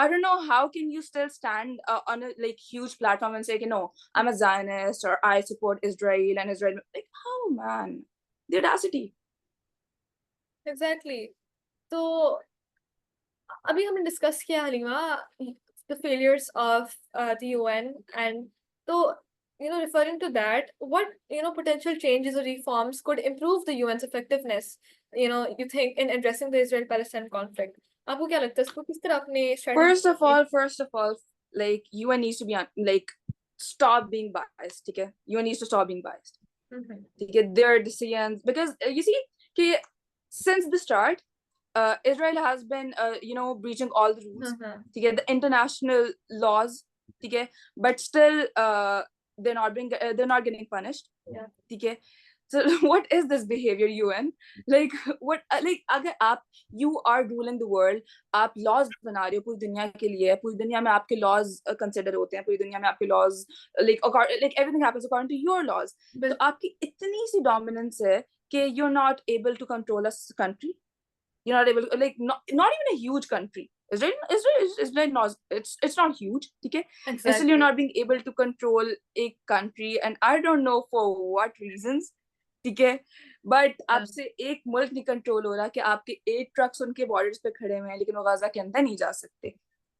I don't know how can you still stand on a like huge platform and say, you know, I'm a Zionist or I support Israel and Israel. Like, how, man? The audacity. Exactly. तो अभी हमने discuss किया Halima the failures of the UN, and so referring to that, what potential changes or reforms could improve the UN's effectiveness, you think, in addressing the Israel-Palestine conflict? आपको क्या लगता है इसको किस तरह अपने First of all, like UN needs to be like stop being biased. Okay, UN needs to stop being biased. To get their decisions, because you see, okay, since the start, Israel has been, breaching all the rules to get the international laws, okay, but still, they're not getting punished. Yeah. Okay, so what is this behavior, UN? Like, what? Like, अगर आप you are ruling the world, आप laws बना रहे हो पूरी दुनिया के लिए, पूरी दुनिया में आपके laws consider होते हैं, पूरी दुनिया में आपके laws like everything happens according to your laws. तो आपकी इतनी सी dominance है कि you're not able to control a country. You're not able to, like, not even a huge country. Israel not, it's not huge, okay? Exactly. And still you're not being able to control a country, and I don't know for what reasons, ठीक है, but आपसे एक मुल्क नहीं control हो रहा कि आपके 8 ट्रक्स उनके बॉर्डर्स पे खड़े हुए हैं लेकिन वो गाजा के अंदर नहीं जा सकते,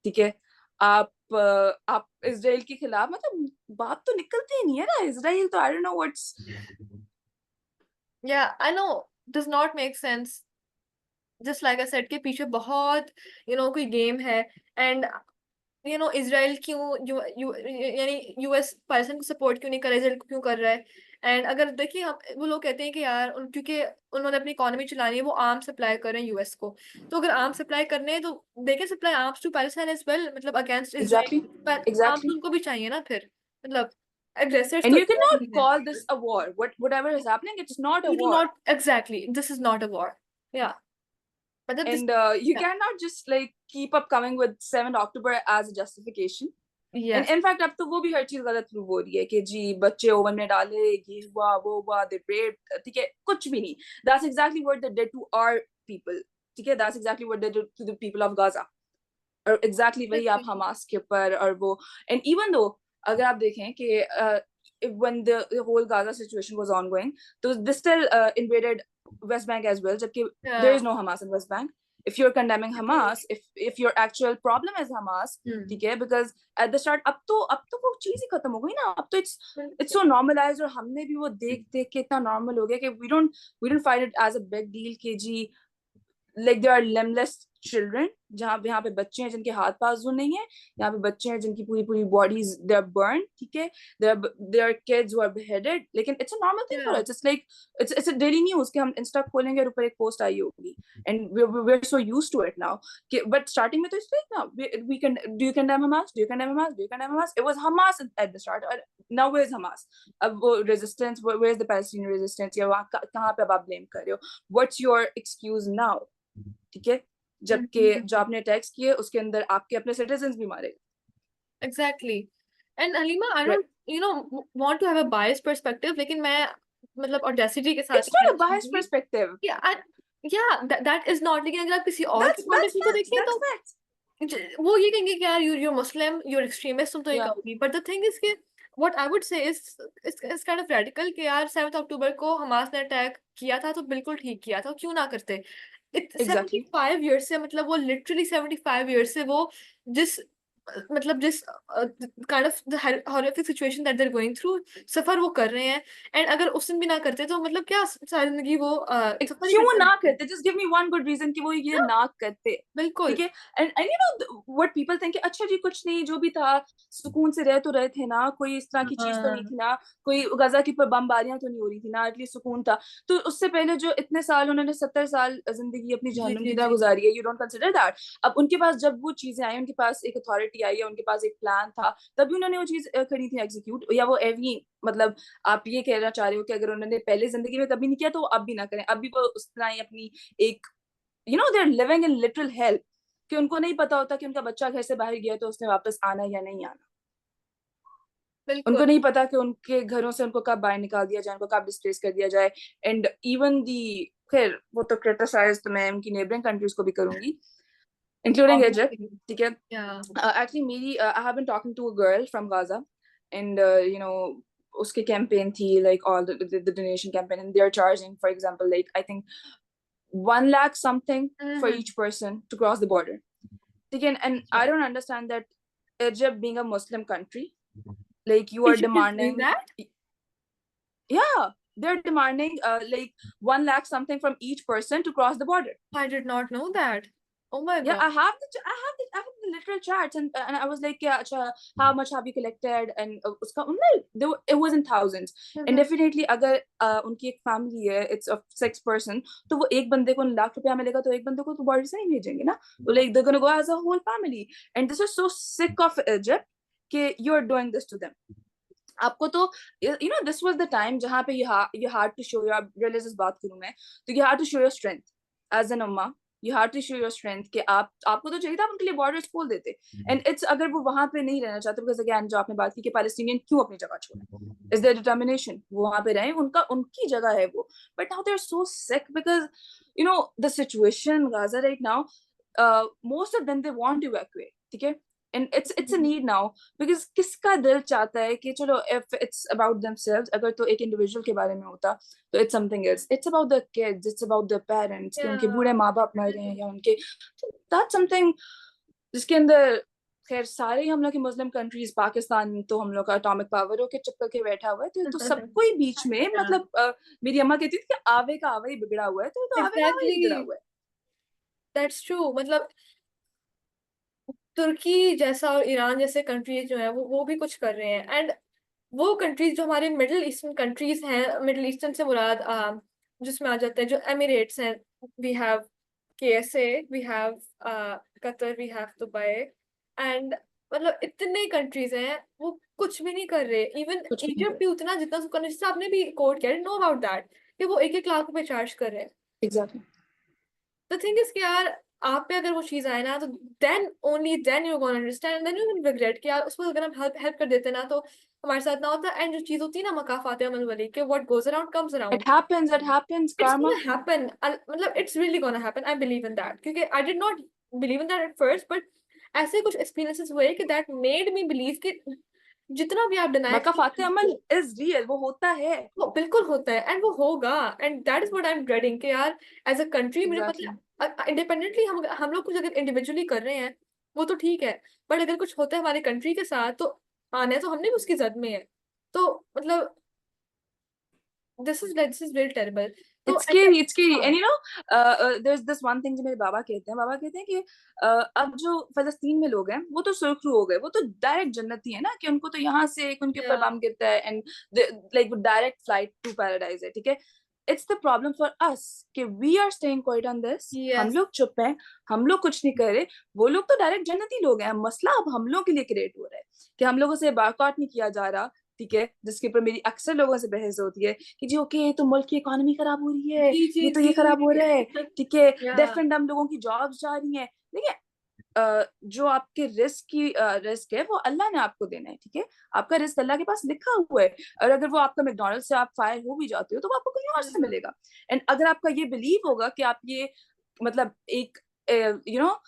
ठीक है? आप इजराइल के खिलाफ, मतलब बात तो निकलती ही नहीं है ना, इजराइल तो आई don't know what's I know does not make sense. Just like I said के पीछे बहुत कोई गेम है, एंड इजराइल क्यों यानी यूएस पाकिस्तान को सपोर्ट क्यों नहीं कर रहा है, इजराइल को क्यों कर रहा है? एंड अगर देखिए हम वो लोग कहते हैं कि यार क्योंकि उन्होंने अपनी इकोनॉमी चलानी है, वो आर्म सप्लाई कर रहे हैं यूएस को, तो अगर आर्म सप्लाई करने हैं तो they can supply arms to Palestine as well, मतलब अगेंस्ट इजराइल, पर आर्म्स exactly. उनको भी चाहिए ना फिर, मतलब aggressors And तो you cannot Israel ही है. call this a war. Whatever is happening, it's not a You do war. not, exactly, this is not a war. Yeah. मतलब And you cannot just like keep up coming with 7th October as a justification. yes. And in fact, अब तो वो भी हर चीज गलत prove हो रही है कि जी बच्चे ओवन में डाले, ये हुआ वो हुआ, they raped, ठीक है, कुछ भी नहीं. That's exactly what they did to our people, ठीक है, that's exactly what they did to the people of Gaza. और exactly वही आप हमास के ऊपर और वो. And even though अगर आप देखें कि when the whole Gaza situation was ongoing, so they still invaded West Bank as well, जबकि there is no Hamas in West Bank. If you're condemning Hamas, if your actual problem is Hamas, ठीक है, because at the start अब तो वो चीज ही खत्म हो गई ना, अब तो it's so normalized, और हमने भी वो देख के इतना normal हो गया कि we don't find it as a big deal कि जी like there are limbless children, जहाँ यहाँ पे बच्चे हैं जिनके हाथ पाँव नहीं है, यहाँ पे बच्चे हैं जिनकी पूरी bodies they are burned, ठीक है, there are kids who are beheaded, लेकिन it's a normal thing for us. It's like it's a daily news कि हम Insta खोलेंगे और ऊपर एक post आई होगी, and we're so used to it now. But starting में तो it's like now we can, do you condemn Hamas? Do you condemn Hamas? Do you condemn Hamas? It was Hamas at the start. Now where's Hamas? अब वो resistance, where's the Palestinian resistance? या वहाँ कहाँ पे अब आप blame कर रहे हो? What's your excuse now? ठीक है, जबकि जो आपने अटैक्स किए उसके अंदर आपके अपने सिटीजन्स भी मारे. Exactly. And Halima, I don't want to have a biased perspective, लेकिन मैं मतलब audacity के साथ It's not a biased perspective. that is not, लेकिन अगर आप किसी और के point of view को देखें तो वो ये कहेंगे कि यार you're Muslim, you're extremist, तुम तो ये कहोगी. But the thing is कि what I would say is it's kind of radical कि यार 7th October को हमास ने अटैक किया था तो बिल्कुल ठीक किया था, क्यों ना करते. Exactly. 75 years से, मतलब वो literally 75 years से वो जिस kind of the horrific situation that they're going through, सफर वो कर रहे हैं, and अगर उस दिन भी ना करते तो मतलब क्या सारी जिंदगी वो सफर ही क्यों करते ना करते? Just give me one good reason कि वो ये ना करते. बिल्कुल. ठीक है, and you know what people think कि अच्छा जी कुछ नहीं, जो भी था सुकून से रह तो रहे थे ना, कोई इस तरह की चीज तो नहीं थी ना, कोई गजा की बमबारियां तो नहीं हो रही थी ना, एटलीस्ट सुकून था. तो उससे पहले जो इतने साल उन्होंने 70 साल जिंदगी अपनी जहन्नुम की तरह गुजारी है, you don't consider that. अब उनके पास जब वो चीजें आई, उनके पास एक अथॉरिटी आई है, उनके पास एक प्लान था, तभी उन्होंने वो चीज करी थी एग्जीक्यूट, या वो एवी, मतलब आप ये कहना चाह रहे हो कि अगर उन्होंने पहले जिंदगी में कभी नहीं किया तो अब भी ना करें, अब भी वो उस तरह ही अपनी एक they're living in literal hell कि उनको नहीं पता होता कि उनका बच्चा घर से बाहर गया तो उसने वापस आना या नहीं आना. उनको नहीं पता कि उनके घरों से उनको कब बाहर निकाल दिया जाए, उनको कब डिस्प्लेस कर दिया जाए. एंड इवन दी, खैर वो तो क्रिटिसाइज तो मैं उनकी नेबरिंग कंट्रीज को भी करूंगी, including Egypt. Obviously. ठीक है. Yeah. Actually मेरी I have been talking to a girl from Gaza, and you know उसके campaign थी, like all the donation campaign, and they're charging, for example, like I think 1 lakh something for each person to cross the border. Again, and I don't understand that Egypt being a Muslim country, like you are Egypt is doing demanding, that? yeah, they're demanding like 1 lakh something from each person to cross the border. I did not know that. Oh my Yeah, God. I have the literal charts, and I was like, yeah, acha, how much have you collected? And uska, it was in thousands. And definitely अगर उनकी एक family है, it's of 6 person, तो वो एक बंदे को लाख रुपया मिलेगा, तो एक बंदे को तो border से नहीं भेजेंगे ना, तो like they're gonna go as a whole family. And this is so sick of Egypt कि you're doing this to them. आपको तो you know this was the time जहाँ पे you had to show your religious बात करूँ मैं, तो you had to show your strength as an Umma. You had to show your strength कि आपको तो चाहिए था, आप उनके लिए borders खोल देते. And it's अगर वो वहाँ पे नहीं रहना चाहते, because again जो आपने बात की कि Palestinian क्यों अपनी जगह छोड़े, is their determination, वो वहाँ पे रहें, उनकी जगह है वो. But now they're so sick because you know the situation in Gaza right now, most of them they want to evacuate, ठीक है. And it's a need now, because किसका दिल चाहता है कि चलो, if it's about themselves, अगर तो एक individual के बारे में होता तो it's something else. It's about the kids, it's about the parents, कि उनके बूढ़े माँ बाप मर रहे हैं या उनके, that's something जिसके अंदर, खैर सारे हम लोग के मुस्लिम कंट्रीज, पाकिस्तान तो हम लोग का एटॉमिक पावर के चिपक के बैठा हुआ है, तो सबको ही बीच में मतलब मेरी अम्मा कहती थी कि आवे का आवे ही बिगड़ा हुआ है, तो आवे का आवे ही बिगड़ा हुआ है. That's true. मतलब तुर्की जैसा और ईरान जैसे कंट्रीज जो है वो भी कुछ कर रहे हैं. एंड वो कंट्रीज जो हमारे मिडिल ईस्टर्न कंट्रीज हैं, मिडिल ईस्टर्न से मुराद जिसमें आ जाते हैं जो एमिरेट्स हैं. We have KSA, we have Qatar, we have Dubai, and मतलब इतने कंट्रीज हैं वो कुछ भी नहीं कर रहे. इवन इजिप्ट भी उतना जितना उसका, जिससे आपने भी कोट किया, नो अबाउट दैट, कि वो 1-1 लाख रुपए चार्ज कर रहे हैं. एग्जैक्टली. द थिंग इज कि यार आप पे अगर वो चीज आए ना, तो then only then you gonna understand, then you will regret कि यार उसको अगर हम हेल्प कर देते ना, तो हमारे साथ ना होता. एंड जो चीज होती है ना, मकाफात अमल वाली, कि what goes around comes around. It happens, It's karma. gonna happen. मतलब it's really gonna happen. I believe in that. क्योंकि I did not believe in that at first, but ऐसे कुछ experiences हुए कि that made me believe कि जितना भी आप deny मकाफात अमल is real, वो होता है, वो बिल्कुल होता है, and वो होगा. And that is what I'm dreading कि यार as a country मुझे मतलब independently हम लोग कुछ अगर individually कर रहे हैं वो तो ठीक है, but अगर कुछ होता है हमारे country के साथ, तो आना है तो हमने भी उसकी जद में है. तो मतलब this is really terrible. it's scary. And you know there's this one thing जो मेरे बाबा कहते हैं कि अब जो फलस्तीन में लोग हैं वो तो सुरखरू हो गए, वो तो डायरेक्ट जन्नती है ना, कि उनको तो यहाँ से उनके ऊपर बम गिरता है, and like direct flight to paradise है, ठीक है. It's the problem for us कि we are staying quiet on this. हम लोग चुप हैं, हम लोग कुछ नहीं कर रहे, वो लोग तो डायरेक्ट जन्नती लोग हैं. मसला अब हम लोग के लिए क्रिएट हो रहा है कि हम लोगों से बायकॉट नहीं किया जा रहा, ठीक है, जिसके ऊपर मेरी अक्सर लोगों से बहस होती है कि जी ओके, तो मुल्क की इकोनॉमी खराब हो रही है, ये तो ये खराब हो रहा है, ठीक है, डेफिनेट हम लोगों की जॉब्स जा रही हैं. देखिए जो आपके रिस्क है वो अल्लाह ने आपको देना है, ठीक है, आपका रिस्क अल्लाह के पास लिखा हुआ है. और अगर वो आपका मैकडॉनल्ड से आप फायर हो भी जाते हो तो वो आपको कहीं और से मिलेगा. एंड अगर आपका ये बिलीव होगा कि आप ये मतलब एक यू नो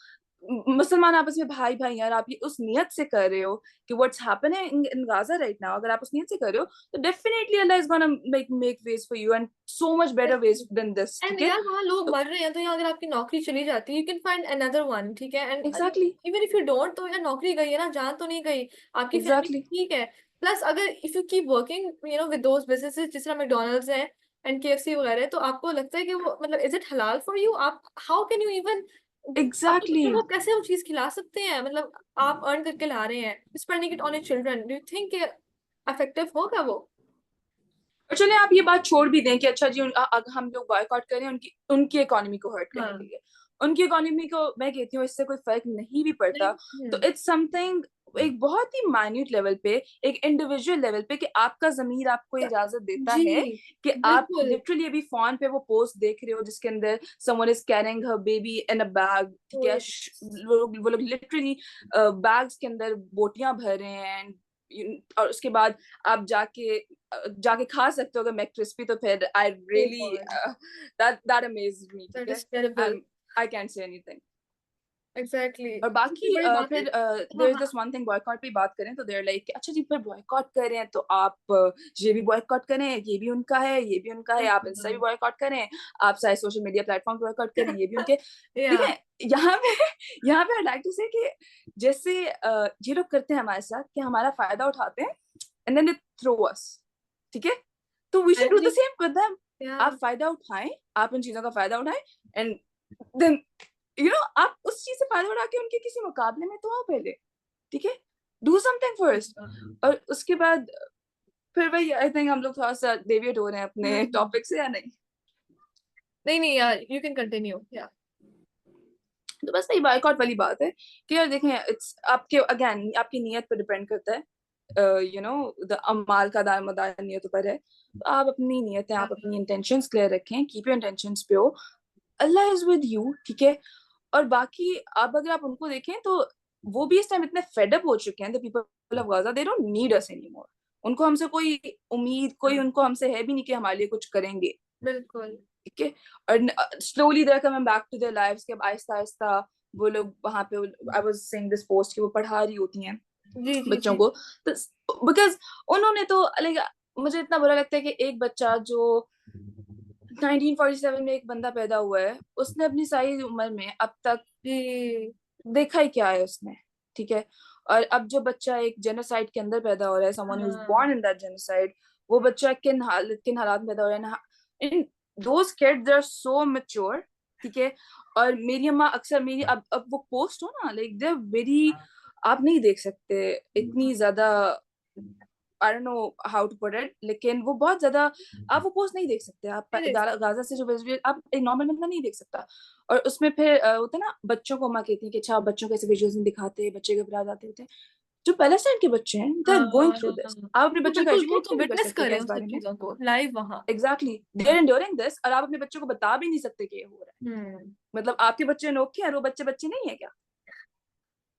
मुसलमान आपस में भाई भाई यार, आप ये उस नियत से कर रहे हो कि what's happening in Gaza right now, अगर आप उस नियत से कर रहे हो तो definitely Allah is gonna make ways for you, and so much better ways than this. And यार वहाँ लोग मर रहे हैं, तो यहाँ अगर आपकी नौकरी चली जाती है, you can find another one, ठीक है. And exactly, even if you don't, तो यार नौकरी गई है ना, जान तो नहीं गई आपकी, फैमिली ठीक है. प्लस अगर if you keep working with those businesses जिस तरह मैकडॉनल्ड्स है एंड KFC वगैरह, तो आपको लगता है कि वो मतलब इज इट हलाल फॉर यू? आप how can you even exactly, आप कैसे वो चीज खिला सकते हैं? मतलब आप अर्न करके ला रहे हैं, spending it on your children. Do you think effective होगा वो? और चलिए आप ये बात छोड़ भी दें कि अच्छा जी हम लोग बॉयकॉट करें उनकी इकोनॉमी को हर्ट करने के लिए, उनकी इकोनॉमी को मैं कहती हूँ इससे कोई फर्क नहीं भी पड़ता. तो इट्स समथिंग एक बहुत ही माइन्यूट लेवल पे, एक इंडिविजुअल लेवल पे, कि आपका ज़मीर आपको इजाजत देता है कि आप लिटरली अभी फोन पे वो पोस्ट देख रहे हो जिसके अंदर someone is carrying her baby in a bag, ठीक है, वो लोग लिटरली बैग्स के अंदर बोटियां भर रहे हैं, और उसके बाद आप जाके खा सकते हो अगर मैक क्रिस्पी, तो फिर I really that amazed me, ठीक है, I can't say anything. Exactly और बाकी बड़ी बात है। फिर हाँ देयर इज हाँ दिस वन थिंग, बॉयकॉट पे बात करें तो देयर लाइक अच्छा जी फिर बॉयकॉट कर रहे हैं तो आप ये भी बॉयकॉट करें, ये भी उनका है, ये भी उनका है, आप इंस्टा भी बॉयकॉट करें, आप सारे सोशल मीडिया प्लेटफॉर्म बॉयकॉट करें, ये भी उनके। या ठीक है, यहाँ पे यहाँ पे आई लाइक टू से कि जैसे ये लोग करते हैं हमारे साथ कि हमारा फायदा उठाते हैं and then they throw us. ठीक है, तो we should do the actually same with them. या आप फायदा उठाएं, आप उन चीजों का फायदा उठाएं एंड देन आप उस चीज से फायदा उठा के उनके किसी मुकाबले में तो आओ पहले। ठीक है, डू समथिंग फर्स्ट। और उसके बाद फिर वही आई थिंक हम लोग थोड़ा सा डेविएट हो रहे हैं अपने टॉपिक से, या नहीं? नहीं नहीं यार, यू कैन कंटिन्यू या। तो बस वही बायकॉट वाली बात है कि यार देखें, इट्स आपके अगेन आपकी नीयत पर डिपेंड करता है। द अमाल का दारोमदार नियतों पर है। तो आप अपनी नीयतें, आप अपनी इंटेंशंस क्लियर रखें, keep your intentions pure, Allah is with you. ठीक है, और बाकी अब अगर आप उनको देखें तो वो भी इस टाइम इतने फेडअप हो चुके हैं, the people of Gaza, they don't need us anymore. उनको हमसे कोई उम्मीद, कोई उनको हमसे है भी नहीं कि हमारे लिए कुछ करेंगे। बिल्कुल ठीक है, और slowly they are coming back to their lives कि अब आहिस्ता आहिस्ता वो लोग वहां पे, I was saying this post कि वो पढ़ा रही होती हैं जी जी बच्चों जी को। तो बिकॉज उन्होंने तो लाइक, मुझे इतना बुरा लगता है कि एक बच्चा जो 1947 में एक बंदा पैदा हुआ है, उसने अपनी सारी उम्र में अब तक जी देखा ही क्या है उसने। ठीक है, और अब जो बच्चा एक जेनोसाइड के अंदर पैदा हो रहा है, समवन हु इज हाँ बोर्न इन दैट जेनोसाइड, वो बच्चा किन हालात में पैदा हो रहा है ना, in those kids they are so mature. ठीक है, और मेरी अम्मा अक्सर मेरी अब वो पोस्ट हो ना, लाइक दे आर वेरी, आप नहीं देख सकते इतनी ज्यादा, I don't know how to put it, लेकिन वो बहुत ज्यादा, आप वो पोस्ट नहीं देख सकते। आप नहीं देख गाजा से जो विजुअल आप एक नॉर्मल बंदा नहीं देख सकता। और उसमें फिर होता है ना, बच्चों को माँ कहती है कि अच्छा बच्चों को ऐसे विजुअल्स नहीं दिखाते, बच्चे घबरा जाते होते हैं। जो पैलेस्टाइन के बच्चे हैं, they are going through this. हाँ आप अपने वो बच्चों को बिल्कुल, वो एजुकेट तो भी नहीं कर विटनेस सकते क्या करें इस उन सब बारे में? चीजों को लाइव वहाँ। Exactly, they are enduring this, और आप अपने बच्चों को बता भी नहीं सकते कि ये हो रहा है। हम्म मतलब आपके बच्चे अनोखे हैं और वो बच्चे बच्चे नहीं है क्या?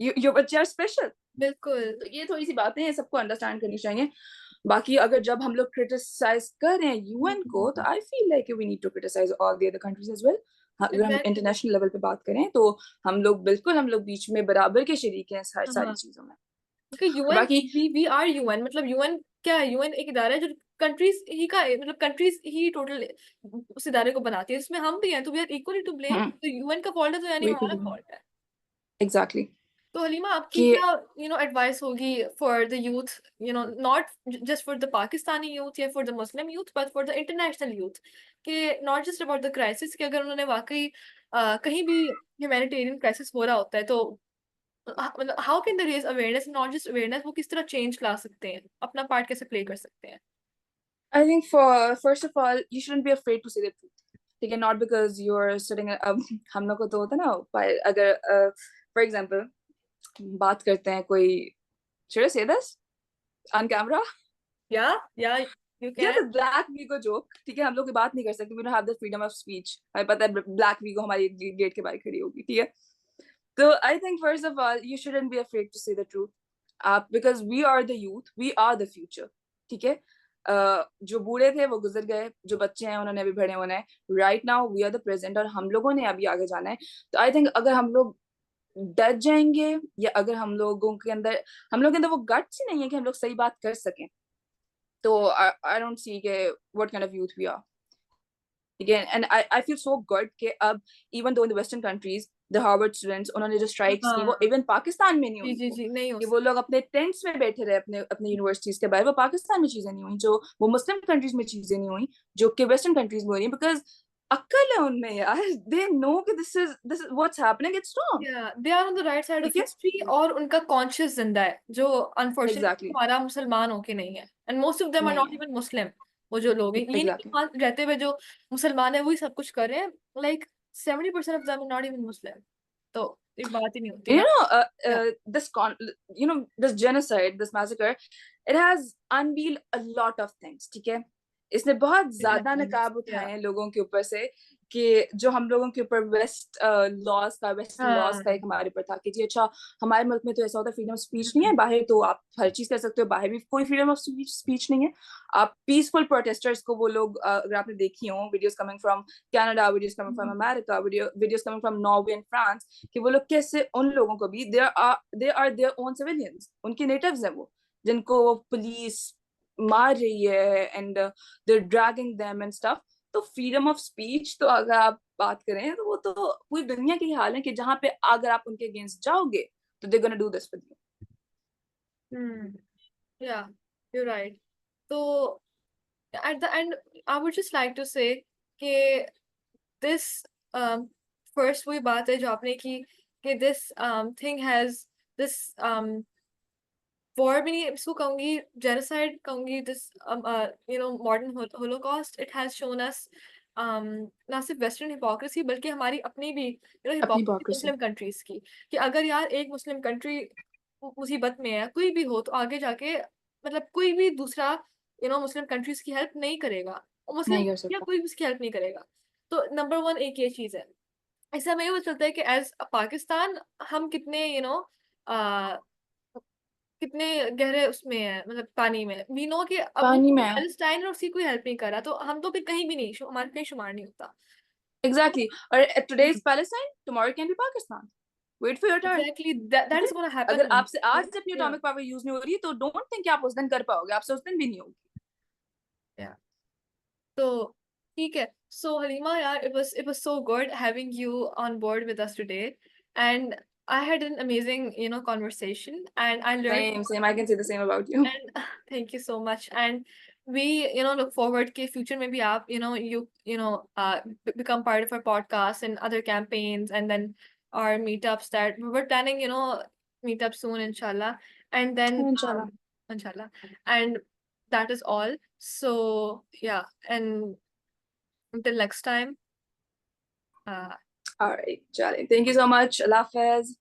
यो बच्चे आर स्पेशल। बिल्कुल तो ये थोड़ी सी बातें हैं, सबको अंडरस्टैंड करनी चाहिए। बाकी अगर जब हम लोग क्रिटिसाइज कर रहे हैं यूएन को, तो I feel like we need to criticise all the other countries as well. अगर हम एग्जैक्टली इंटरनेशनल लेवल पे बात करें तो हम लोग बिल्कुल, हम लोग बीच में बराबर के शरीक हैं सारी हाँ चीजों में। क्योंकि और यूएन, बाकी वी आर यूएन, मतलब यूएन क्या है? यूएन एक इदारा है जो कंट्रीज ही का है, मतलब कंट्रीज ही टोटल उस इदारे को बनाती है, इसमें हम भी हैं, तो we are equally to blame. तो यूएन का फॉल्ट है तो यानी हमारा फॉल्ट है। एग्जैक्टली तो हलीमा आपकी कि क्या एडवाइस होगी for the youth, not just for the Pakistani youth या for the Muslim youth, but for the international youth, कि not just about the crisis, कि अगर उन्होंने वाकई कहीं भी ह्यूमैनिटेरियन क्राइसिस हो रहा होता है तो मतलब how can they raise awareness, not just awareness, वो किस तरह चेंज ला सकते हैं, अपना पार्ट कैसे प्ले कर सकते हैं? I think for first of all you shouldn't be afraid to say the truth. ठीक है, not because you are sitting, अब हम लोग को तो होता है ना, अगर फॉर एग्जांपल बात करते हैं कोई, should I say this on camera? या you Just a can. black वीगो जोक। ठीक है, हम लोग की बात नहीं कर सकते, we don't have the freedom of speech। हमें पता है ब्लैक वीगो हमारी गेट के बाहर खड़ी होगी। ठीक है, तो I think first of all you shouldn't be afraid to say the truth. आप, because we are the youth, we are the future. ठीक है, जो बूढ़े थे वो गुजर गए, जो बच्चे हैं उन्होंने अभी बड़े होना है। Right now we are the present, और हम लोगों ने अभी आगे जाना है। तो आई थिंक अगर हम लोग डर जाएंगे, या अगर हम लोग के अंदर वो गट्स ही नहीं है कि हम लोग सही बात कर सकें, तो आई डोंट सी के what kind of youth we are. again, and I feel so good कि अब even though in the western countries the Harvard students, उन्होंने जो strikes की वो हाँ even पाकिस्तान में नहीं जी हुई। जी वो जी, नहीं हो कि वो सकता। लोग अपने टेंट्स में बैठे रहे अपने अपने यूनिवर्सिटीज के बाहर, वो पाकिस्तान में चीजें नहीं हुई, जो वो मुस्लिम कंट्रीज में चीजें नहीं हुई, जो कि वेस्टर्न कंट्रीज में हो रही है। बिकॉज अक्ल है उनमें यार, दे नो कि this is what's happening, it's wrong. They are on the right side of ठीक है, हिस्ट्री, और उनका कॉन्शियस जिंदा है, जो अनफॉर्चुनेटली एग्जैक्टली, हमारा मुसलमान होके नहीं है, and most of them are नहीं नॉट है, इवन मुस्लिम। वो जो लोग हैं, ये नहीं कि एग्जैक्टली। वहाँ रहते हुए जो मुसलमान है वही सब कुछ कर रहे हैं, like 70% of them are not even Muslim. तो एक बात ही नहीं होती You ना। know, Yeah. this genocide, this massacre, it has unveiled a lot of things। ठीक है, इसने बहुत ज्यादा नकाब Yeah. उठाए हैं लोगों के ऊपर से, कि जो हम लोगों के ऊपर वेस्टर्न लॉज का हाँ एक हमारे ऊपर था कि जी अच्छा हमारे मुल्क में तो ऐसा होता है फ्रीडम ऑफ स्पीच नहीं है, बाहर तो आप हर चीज कर सकते हो, बाहर भी कोई फ्रीडम ऑफ स्पीच नहीं है। आप पीसफुल प्रोटेस्टर्स को वो लोग अगर आपने देखी हो videos coming from Canada, videos coming from America, videos coming from Norway and France, कि वो लोग कैसे उन लोगों को भी they are their own civilians, उनके नेटिव्स हैं वो, जिनको पुलिस मार रही है and they dragging them and stuff. तो फ्रीडम ऑफ स्पीच तो अगर आप बात करें तो वो तो पूरी दुनिया की हाल है कि जहां पे अगर आप उनके अगेंस्ट जाओगे तो they gonna do this with you. Hmm yeah you're right. So at the end I would just like to say कि this first वही बात है जो आपने की कि this thing has this war भी नहीं इसको कहूंगी, genocide कहूंगी, this modern holocaust, it has shown us ना सिर्फ वेस्टर्न हिपोक्रेसी बल्कि हमारी अपनी भी अपनी हिपोक्रेसी हिपोक्रेसी। मुस्लिम कंट्रीज की, कि अगर यार एक मुस्लिम कंट्री मुसीबत में है कोई भी हो तो आगे जाके मतलब कोई भी दूसरा मुस्लिम कंट्रीज की हेल्प नहीं करेगा, और मुस्लिम नहीं कर या सकता। कोई भी उसकी हेल्प नहीं करेगा। तो नंबर वन एक ये चीज है। इससे हमें ये पता चलता है कि एज पाकिस्तान हम कितने कितने गहरे उसमें है, मतलब पानी में। वी नो कि अब वो पानी में है। पैलेस्टाइन और उसकी कोई हेल्प नहीं कर रहा, तो हम तो फिर कहीं भी नहीं, हमारे कहीं शुमार नहीं होता। एग्जैक्टली और today is Palestine, tomorrow can be Pakistan, wait for your turn. Exactly that ठीक इज है, गोना अगर हैपन। आपसे आज अपनी या एटॉमिक पावर यूज नहीं हो रही है तो डोंट थिंक कि आप उस दिन कर पाओगे, आपसे उस दिन भी नहीं होगी। या तो ठीक है। सो हलीमा यार, it was so good having you on board with us today, and I had an amazing conversation, and I learned same same, I can say the same about you. and thank you so much, and we look forward के future में भी आप become part of our podcast and other campaigns, and then our meetups that we're planning meetup soon inshallah, and then इंशाल्लाह। inshallah, and that is all. So yeah, and until next time, uh alright चलें, thank you so much, अल्लाह हाफिज।